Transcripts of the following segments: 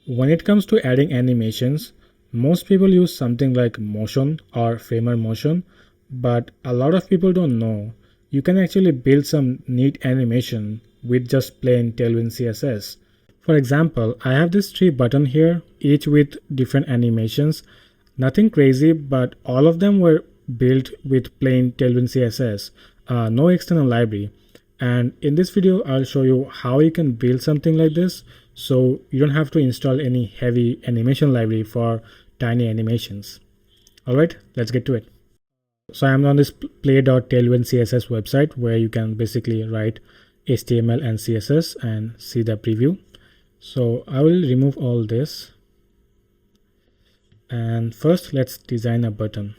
When it comes to adding animations, most people use something like motion or framer motion, but a lot of people don't know. You can actually build some neat animation with just plain Tailwind CSS. For example, I have this 3 buttons here, each with different animations. Nothing crazy, but all of them were built with plain Tailwind CSS, no external library. And in this video, I'll show you how you can build something like this so you don't have to install any heavy animation library for tiny animations. Alright, let's get to it. So I'm on this play.tailwindCSS website where you can basically write HTML and CSS and see the preview. So I will remove all this. And first let's design a button.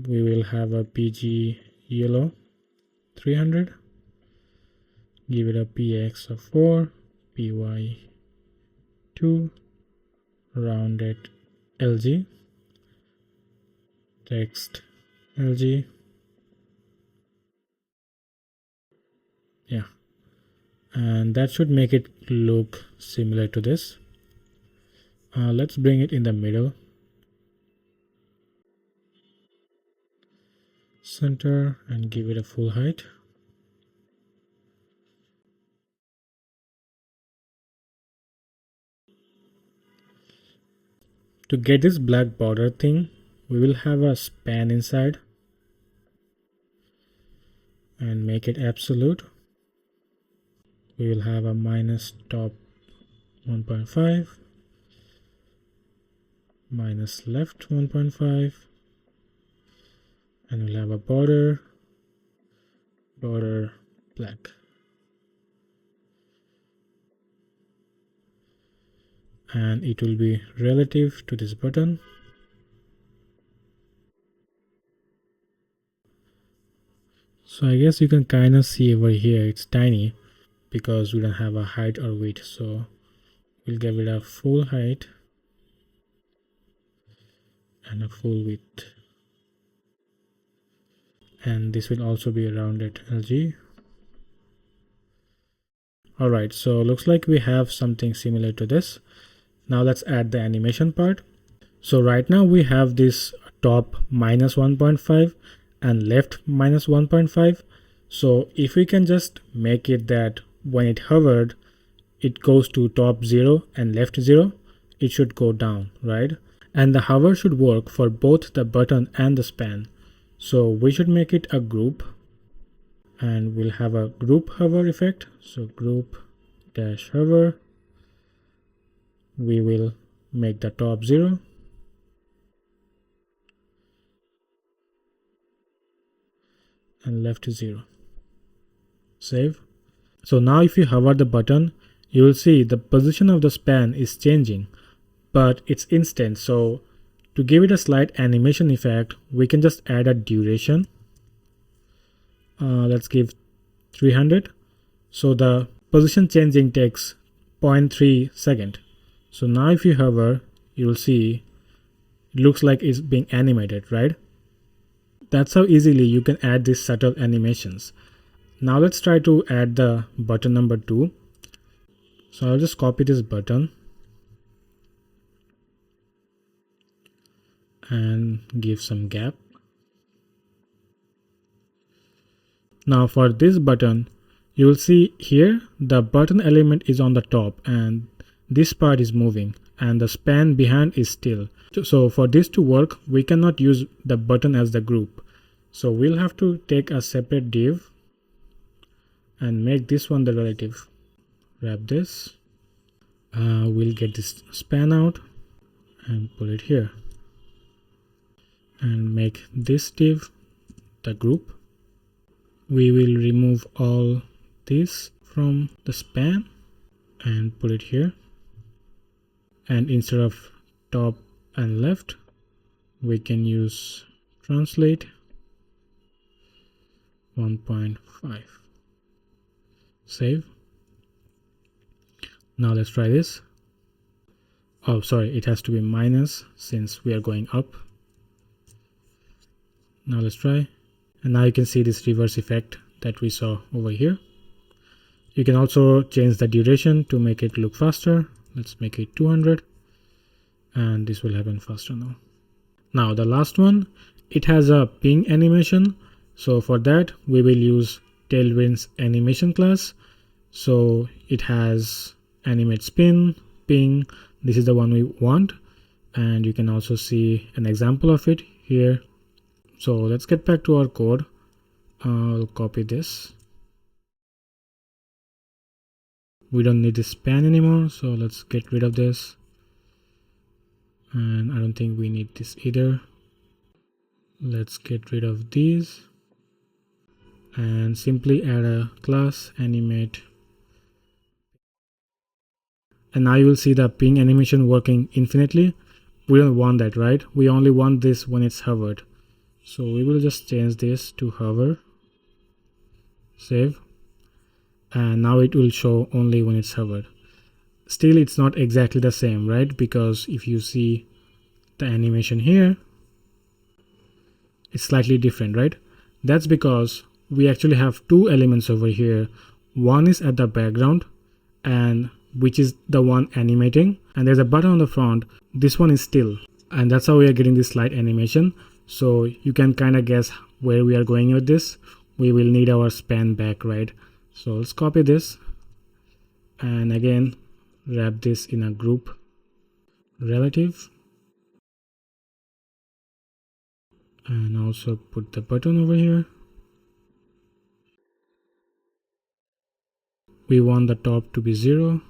We will have a PG yellow 300, give it a PX of 4, PY 2, rounded LG, text LG, yeah, and that should make it look similar to this. Let's bring it in the middle, center, and give it a full height. To get this black border thing, we will have a span inside and make it absolute. We will have a minus top 1.5, minus left 1.5, and we'll have a border black. And it will be relative to this button. So I guess you can kind of see over here it's tiny because we don't have a height or width, so we'll give it a full height and a full width, and this will also be a rounded LG. Alright, so looks like we have something similar to this. Now let's add the animation part. So right now we have this top minus 1.5 and left minus 1.5. So if we can just make it that when it hovered, it goes to top 0 and left 0, it should go down, right? And the hover should work for both the button and the span. So we should make it a group, and we'll have a group hover effect. So group dash hover, we will make the top 0, and left 0. Save. So now if you hover the button, you will see the position of the span is changing, but it's instant. So to give it a slight animation effect, we can just add a duration. Let's give 300. So the position changing takes 0.3 second. So now if you hover, you will see it looks like it's being animated, right? That's how easily you can add these subtle animations. Now let's try to add the button number 2. So I'll just copy this button and give some gap. Now for this button, you will see here the button element is on the top and this part is moving and the span behind is still. So for this to work, we cannot use the button as the group. So we'll have to take a separate div and make this one the relative. Wrap this. We'll get this span out and put it here. And make this div the group. We will remove all this from the span and put it here. And instead of top and left, we can use translate 1.5. Save. Now let's try this. Oh, sorry, it has to be minus since we are going up. Now let's try. And now you can see this reverse effect that we saw over here. You can also change the duration to make it look faster. Let's make it 200, and this will happen faster now. Now the last one, it has a ping animation. So for that we will use Tailwind's animation class. So it has animate spin, ping. This is the one we want, and you can also see an example of it here. So let's get back to our code. I'll copy this. We don't need this span anymore, so let's get rid of this. And I don't think we need this either. Let's get rid of these and simply add a class animate. And now you will see the ping animation working infinitely. We don't want that, right? We only want this when it's hovered. So we will just change this to hover, save, and now it will show only when it's hovered. Still, it's not exactly the same, right? Because if you see the animation here, it's slightly different, right? That's because we actually have two elements over here. One is at the background, and which is the one animating, and there's a button on the front. This one is still, and that's how we are getting this slide animation. So you can kind of guess where we are going with this. We will need our span back, right? So let's copy this and again wrap this in a group relative, and also put the button over here. We want the top to be 0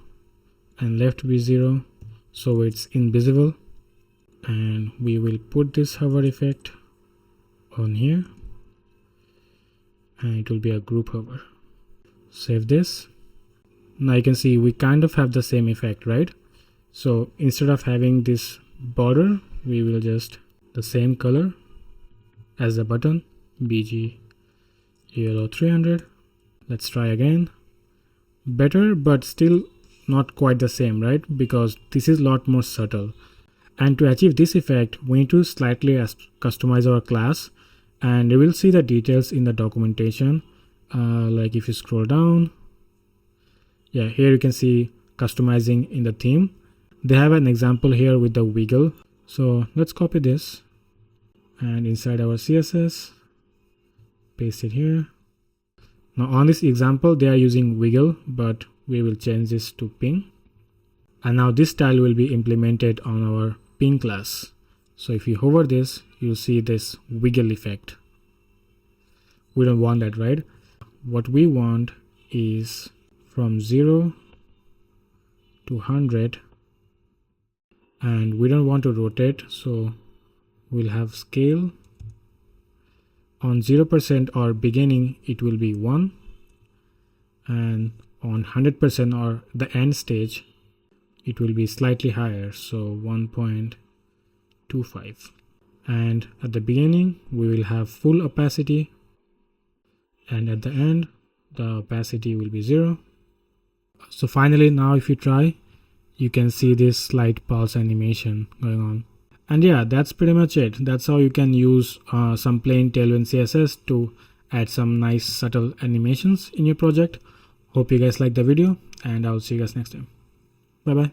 and left to be 0, so it's invisible. And we will put this hover effect on here, and it will be a group hover. Save this. Now you can see we kind of have the same effect, right? So instead of having this border, we will just the same color as the button, BG yellow 300. Let's try again. Better, but still not quite the same, right? Because this is a lot more subtle. And to achieve this effect, we need to slightly customize our class, and you will see the details in the documentation. Like if you scroll down, yeah, here you can see customizing in the theme. They have an example here with the wiggle. So let's copy this and inside our CSS, paste it here. Now on this example, they are using wiggle, but we will change this to ping. And now this style will be implemented on our ping class. So if you hover this, you'll see this wiggle effect. We don't want that, right? What we want is from 0 to 100, and we don't want to rotate, so we'll have scale. On 0% or beginning, it will be 1, and on 100% or the end stage, it will be slightly higher, so 1.25. And at the beginning, we will have full opacity, and at the end, the opacity will be 0. So finally, now if you try, you can see this slight pulse animation going on. And yeah, that's pretty much it. That's how you can use some plain Tailwind CSS to add some nice subtle animations in your project. Hope you guys liked the video, and I'll see you guys next time. Bye bye.